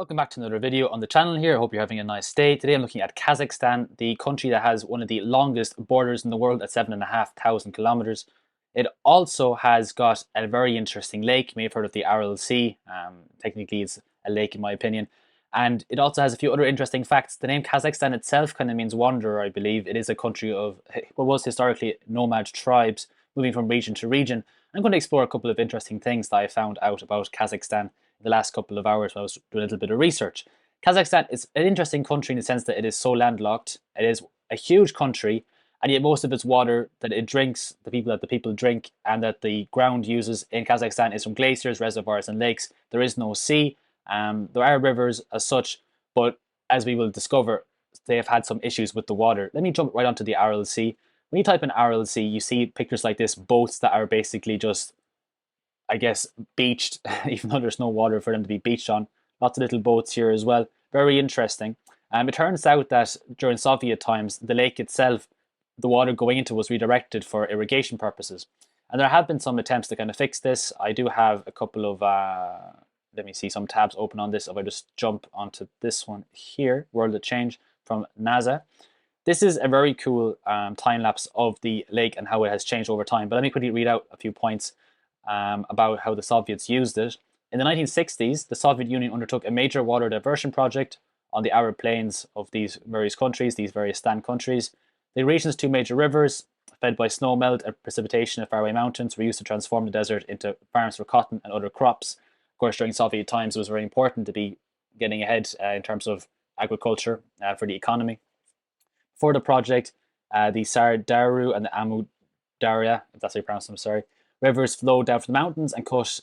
Welcome back to another video on the channel here. I hope you're having a nice day. Today I'm looking at Kazakhstan, the country that has one of the longest borders in the world at 7,500 kilometers. It also has got a very interesting lake. You may have heard of the Aral Sea. Technically it's a lake in my opinion. And it also has a few other interesting facts. The name Kazakhstan itself kind of means wanderer, I believe. It is a country of what was historically nomad tribes moving from region to region. I'm going to explore a couple of interesting things that I found out about Kazakhstan the last couple of hours when I was doing a little bit of research. Kazakhstan is an interesting country in the sense that it is so landlocked. It is a huge country, and yet most of its water that it drinks, the people drink, and that the ground uses in Kazakhstan is from glaciers, reservoirs, and lakes. There is no sea. There are rivers as such, but as we will discover, they have had some issues with the water. Let me jump right onto the Aral Sea. When you type in Aral Sea, you see pictures like this, boats that are basically just, I guess, beached, even though there's no water for them to be beached on. Lots of little boats here as well. Very interesting. It turns out that during Soviet times, the lake itself, the water going into was redirected for irrigation purposes. And there have been some attempts to kind of fix this. I do have a couple of, let me see, some tabs open on this. If I just jump onto this one here, World of Change from NASA. This is a very cool time lapse of the lake and how it has changed over time. But let me quickly read out a few points about how the Soviets used it. In the 1960s, the Soviet Union undertook a major water diversion project on the arid plains of these various countries, these various Stan countries. The region's two major rivers, fed by snowmelt and precipitation of faraway mountains, were used to transform the desert into farms for cotton and other crops. Of course, during Soviet times, it was very important to be getting ahead in terms of agriculture for the economy. For the project, the Sardaru and the Amu Darya, if that's how you pronounce them, sorry, rivers flowed down from the mountains and cut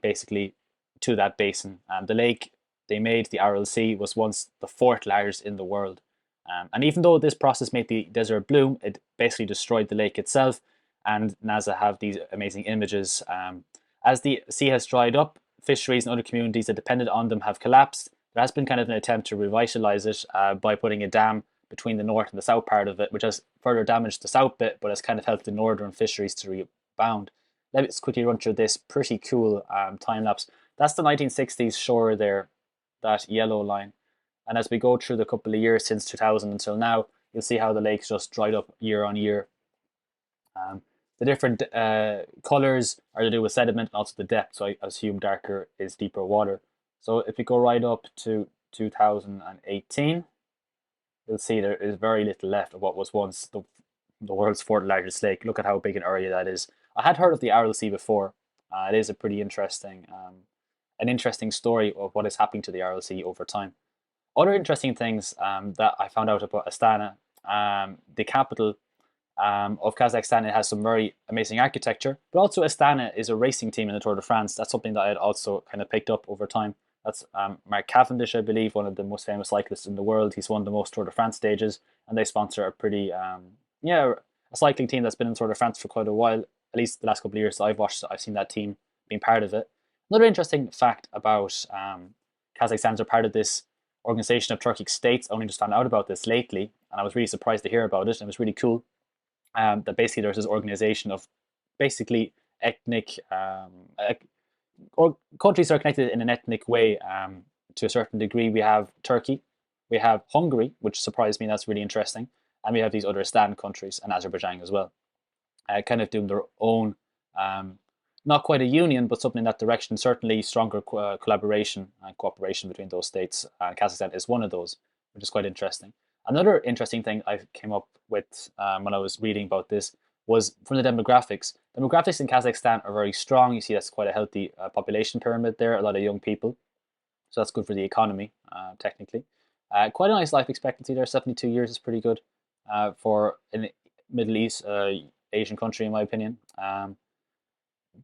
basically to that basin. The lake they made, the Aral Sea, was once the fourth largest in the world. And even though this process made the desert bloom, it basically destroyed the lake itself. And NASA have these amazing images. As the sea has dried up, fisheries and other communities that depended on them have collapsed. There has been kind of an attempt to revitalize it by putting a dam between the north and the south part of it, which has further damaged the south bit, but has kind of helped the northern fisheries to rebound. Let me just quickly run through this pretty cool time lapse. That's the 1960s shore there, that yellow line. And as we go through the couple of years since 2000 until now, you'll see how the lake's just dried up year on year. The different colors are to do with sediment and also the depth. So I assume darker is deeper water. So if we go right up to 2018, you'll see there is very little left of what was once the world's fourth largest lake. Look at how big an area that is. I had heard of the Aral Sea before. It is a pretty interesting, an interesting story of what is happening to the Aral Sea over time. Other interesting things that I found out about Astana, the capital of Kazakhstan. It has some very amazing architecture, but also Astana is a racing team in the Tour de France. That's something that I had also kind of picked up over time. That's Mark Cavendish, I believe, one of the most famous cyclists in the world. He's won the most Tour de France stages, and they sponsor a pretty, a cycling team that's been in Tour de France for quite a while. At least the last couple of years that I've watched, I've seen that team being part of it. Another interesting fact about Kazakhstan, they're part of this organization of Turkic states. I only just found out about this lately, and I was really surprised to hear about it. And it was really cool that basically there's this organization of basically ethnic or countries that are connected in an ethnic way to a certain degree. We have Turkey, we have Hungary, which surprised me. That's really interesting, and we have these other Stan countries and Azerbaijan as well, kind of doing their own, not quite a union, but something in that direction. Certainly stronger collaboration and cooperation between those states. Kazakhstan is one of those, which is quite interesting. Another interesting thing I came up with when I was reading about this was from the demographics. Demographics in Kazakhstan are very strong. You see that's quite a healthy population pyramid there, a lot of young people. So that's good for the economy, technically. Quite a nice life expectancy there. 72 years is pretty good for a Middle East, Asian country, in my opinion.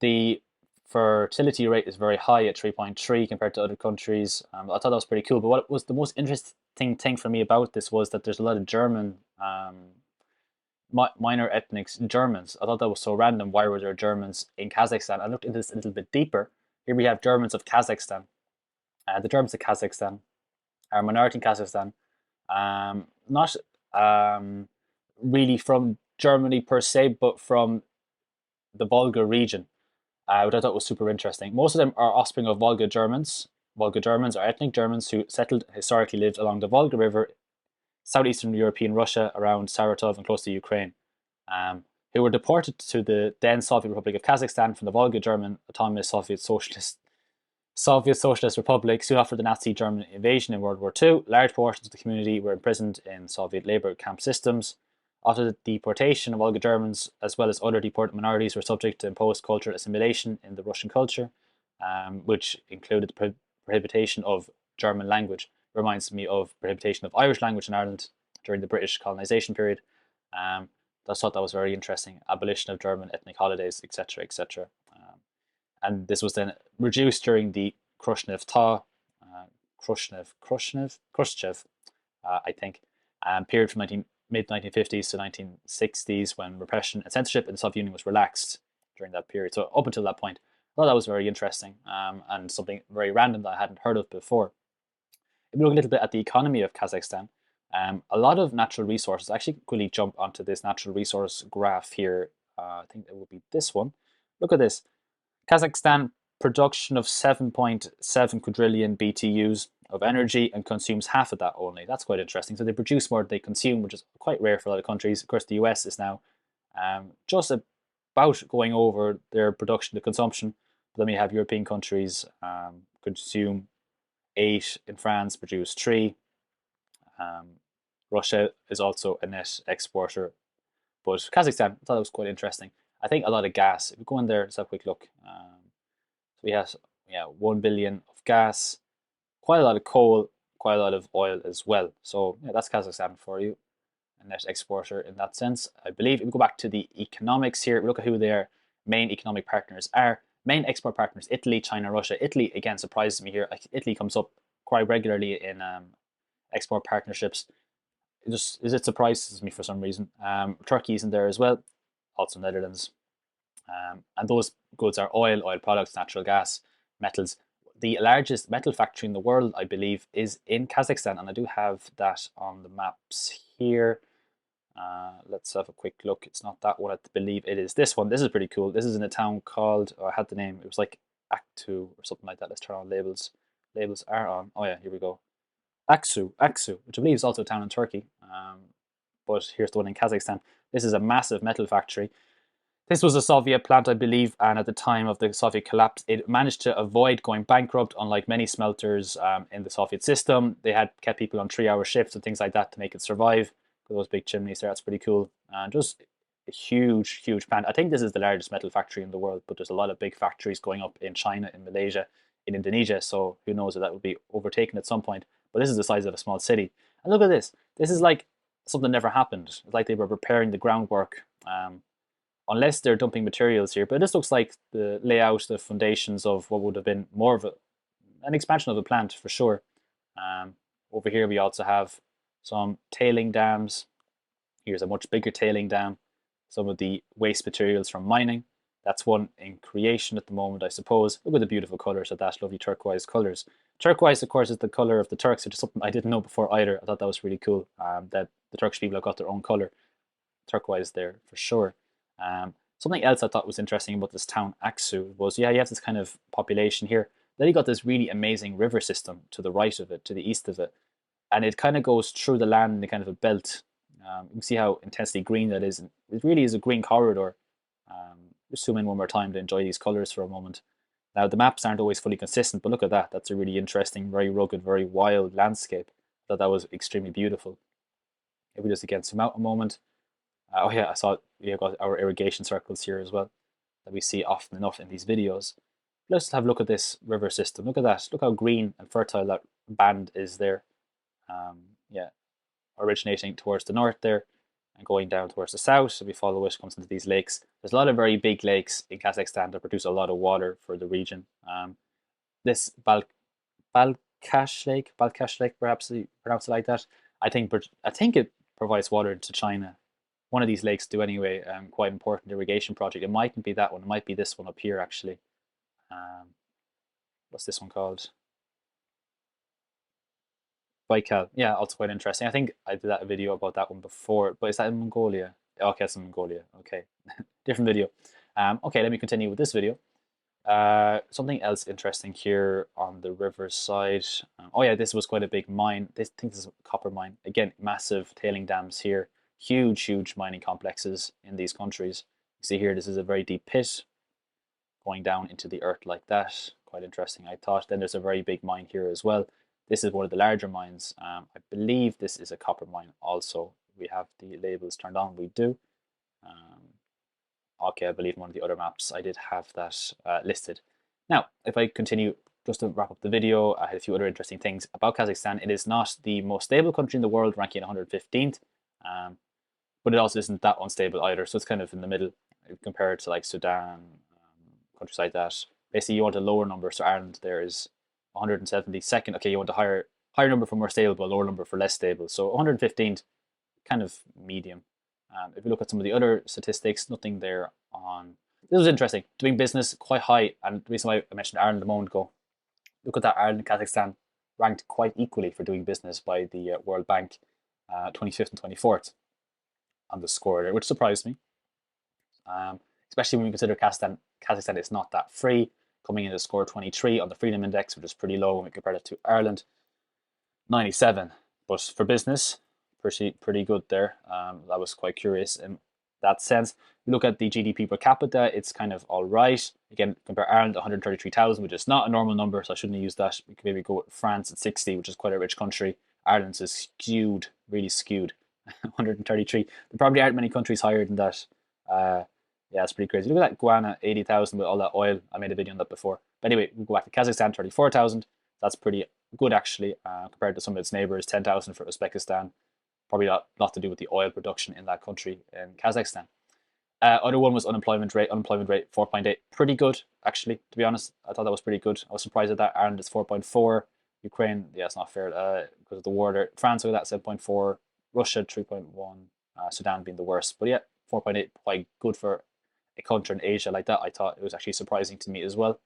The fertility rate is very high at 3.3 compared to other countries. I thought that was pretty cool. But what was the most interesting thing for me about this was that there's a lot of German, minor ethnics Germans. I thought that was so random. Why were there Germans in Kazakhstan? I looked into this a little bit deeper. Here we have Germans of Kazakhstan. The Germans of Kazakhstan are a minority in Kazakhstan. Not really from Germany per se, but from the Volga region, which I thought was super interesting. Most of them are offspring of Volga Germans, Volga Germans are ethnic Germans who historically lived along the Volga River, southeastern European Russia, around Saratov and close to Ukraine, um, who were deported to the then Soviet Republic of Kazakhstan from the Volga German Autonomous Soviet Socialist Republic soon after the Nazi German invasion in World War II. Large portions of the community were imprisoned in Soviet labor camp systems. After the deportation of Volga Germans, as well as other deported minorities, were subject to imposed cultural assimilation in the Russian culture, which included the prohibition of German language. Reminds me of prohibition of Irish language in Ireland during the British colonization period. I thought that was very interesting. Abolition of German ethnic holidays, etc., etc. And this was then reduced during the Khrushchev thaw, Khrushchev, I think, period from mid 1950s to 1960s when repression and censorship in the Soviet Union was relaxed during that period. So up until that point, I thought that was very interesting and something very random that I hadn't heard of before. If we look a little bit at the economy of Kazakhstan, a lot of natural resources. Actually, quickly jump onto this natural resource graph here. I think it will be this one. Look at this. Kazakhstan production of 7.7 quadrillion BTUs of energy and consumes half of that only. That's quite interesting. So they produce more than they consume, which is quite rare for a lot of countries. Of course, the US is now just about going over their production to consumption. But then we have European countries consume 8, in France produce 3. Russia is also a net exporter. But Kazakhstan, I thought it was quite interesting. I think a lot of gas. If we go in there, let's have a quick look. So we have 1 billion of gas, quite a lot of coal, quite a lot of oil as well. So yeah, that's Kazakhstan for you, a net exporter in that sense. I believe if we go back to the economics here, we look at who their main economic partners are. Main export partners: Italy, China, Russia. Italy again surprises me here. Italy comes up quite regularly in export partnerships. It surprises me for some reason. Turkey's in there as well, also Netherlands. And those goods are oil products, natural gas, metals. The largest metal factory in the world, I believe, is in Kazakhstan, and I do have that on the maps here. Let's have a quick look. It's not that one, I believe it is this one. This is pretty cool. This is in a town called, I had the name, it was like Aktu or something like that. Let's turn on labels. Labels are on. Oh yeah, here we go. Aksu, which I believe is also a town in Turkey. But here's the one in Kazakhstan. This is a massive metal factory. This was a Soviet plant, I believe, and at the time of the Soviet collapse, it managed to avoid going bankrupt, unlike many smelters in the Soviet system. They had kept people on 3-hour shifts and things like that to make it survive. Those big chimneys there, that's pretty cool. And just a huge, huge plant. I think this is the largest metal factory in the world, but there's a lot of big factories going up in China, in Malaysia, in Indonesia, so who knows if that will be overtaken at some point. But this is the size of a small city. And look at this. This is like something never happened. It's like they were preparing the groundwork. Unless they're dumping materials here. But this looks like the layout, the foundations of what would have been more of an expansion of the plant for sure. Over here we also have some tailing dams. Here's a much bigger tailing dam. Some of the waste materials from mining. That's one in creation at the moment, I suppose. Look at the beautiful colours of that, lovely turquoise colours. Turquoise, of course, is the colour of the Turks, which is something I didn't know before either. I thought that was really cool, that the Turkish people have got their own colour. Turquoise there, for sure. Something else I thought was interesting about this town, Aksu, was, you have this kind of population here. Then you got this really amazing river system to the right of it, to the east of it. And it kind of goes through the land in kind of a belt. You can see how intensely green that is. It really is a green corridor. Just zoom in one more time to enjoy these colours for a moment. Now, the maps aren't always fully consistent, but look at that. That's a really interesting, very rugged, very wild landscape. I thought that was extremely beautiful. If we just again zoom out a moment. Oh yeah, I saw we got our irrigation circles here as well that we see often enough in these videos. Let's have a look at this river system. Look at that. Look how green and fertile that band is there. Yeah, originating towards the north there and going down towards the south. So we follow it, comes into these lakes. There's a lot of very big lakes in Kazakhstan that produce a lot of water for the region. This Balkhash Lake, perhaps you pronounce it like that. I think it provides water to China. One of these lakes do anyway. Quite important irrigation project. It mightn't be that one. It might be this one up here actually. What's this one called? Baikal. Yeah, also quite interesting. I think I did that video about that one before, but is that in Mongolia? Okay, it's in Mongolia. Okay, different video. Okay, let me continue with this video. Something else interesting here on the river side. Oh yeah, this was quite a big mine. I think this is a copper mine. Again, massive tailing dams here. Huge mining complexes in these countries. You see here, this is a very deep pit going down into the earth like that. Quite interesting, I thought. Then there's a very big mine here as well. This is one of the larger mines. I believe this is a copper mine also. We have the labels turned on. We do. Okay, I believe in one of the other maps I did have that listed. Now, if I continue, just to wrap up the video, I had a few other interesting things about Kazakhstan. It is not the most stable country in the world, ranking 115th, but it also isn't that unstable either. So it's kind of in the middle compared to like Sudan, countries like that. Basically, you want a lower number. So Ireland there is 172nd. Okay, you want a higher number for more stable, but a lower number for less stable. So 115th, kind of medium. If you look at some of the other statistics, nothing there on. This was interesting. Doing business quite high, and the reason why I mentioned Ireland a moment ago. Look at that, Ireland and Kazakhstan ranked quite equally for doing business by the World Bank, 25th and 24th on the score there, which surprised me. Especially when we consider Kazakhstan is not that free, coming in at score 23 on the Freedom Index, which is pretty low when we compare it to Ireland, 97. But for business, pretty good there. That was quite curious in that sense. You look at the GDP per capita, it's kind of all right. Again, compare Ireland 133,000, which is not a normal number, so I shouldn't use that. We could maybe go with France at 60, which is quite a rich country. Ireland's is skewed, really skewed. 133. There probably aren't many countries higher than that. Yeah, it's pretty crazy. Look at that Guyana, 80,000 with all that oil. I made a video on that before. But anyway, we'll go back to Kazakhstan, 34,000. That's pretty good actually, compared to some of its neighbors, 10,000 for Uzbekistan. Probably a lot to do with the oil production in that country, in Kazakhstan. Other one was unemployment rate. Unemployment rate 4.8, pretty good actually. To be honest, I thought that was pretty good. I was surprised at that. Ireland is 4.4. Ukraine, yeah, it's not fair because of the war there. France with that 7.4. Russia 3.1. Sudan being the worst, but yeah, 4.8, quite good for a country in Asia like that. I thought it was actually surprising to me as well.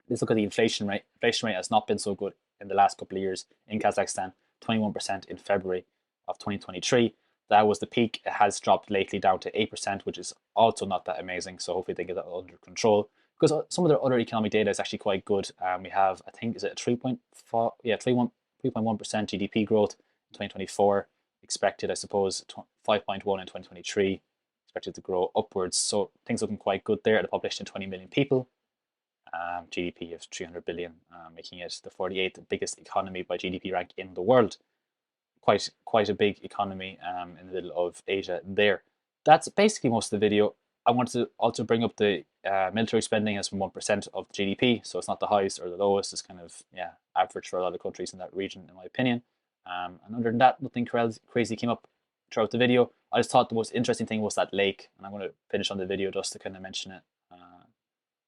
Let's look at the inflation rate. Inflation rate has not been so good in the last couple of years in Kazakhstan. 21% in February of 2023. That was the peak. It has dropped lately down to 8%, which is also not that amazing. So hopefully they get that under control. Because some of their other economic data is actually quite good. We have, I think, is it 3.4? Yeah, 3.1% GDP growth in 2024. Expected, I suppose, 5.1 in 2023. Expected to grow upwards. So things looking quite good there. The population of 20 million people. GDP of 300 billion, making it the 48th biggest economy by GDP rank in the world. Quite a big economy in the middle of Asia there. That's basically most of the video. I wanted to also bring up the military spending as from 1% of GDP, so it's not the highest or the lowest. It's kind of average for a lot of countries in that region, in my opinion. And other than that, nothing crazy came up throughout the video. I just thought the most interesting thing was that lake, and I'm going to finish on the video just to kind of mention it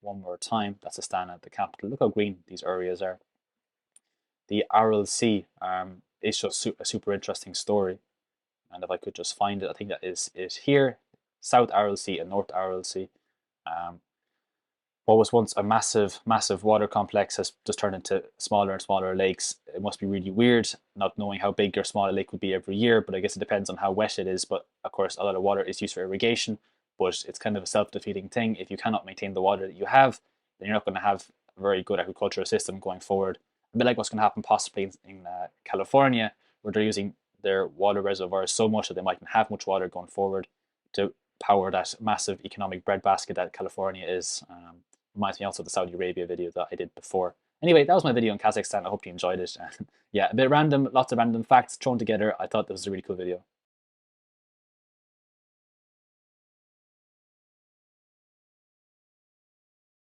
one more time. That's Astana, the capital. Look how green these areas are. The Aral Sea is just a super interesting story, and if I could just find it, I think that is it here. South Aral Sea and North Aral Sea. What was once a massive water complex has just turned into smaller and smaller lakes. It must be really weird not knowing how big your smaller lake would be every year, but I guess it depends on how wet it is. But of course, a lot of water is used for irrigation, but it's kind of a self-defeating thing. If you cannot maintain the water that you have, then you're not going to have a very good agricultural system going forward. A bit like what's going to happen possibly in California, where they're using their water reservoirs so much that they mightn't have much water going forward to power that massive economic breadbasket that California is. Reminds me also of the Saudi Arabia video that I did before. Anyway, that was my video on Kazakhstan. I hope you enjoyed it. Yeah, a bit random, lots of random facts thrown together. I thought this was a really cool video.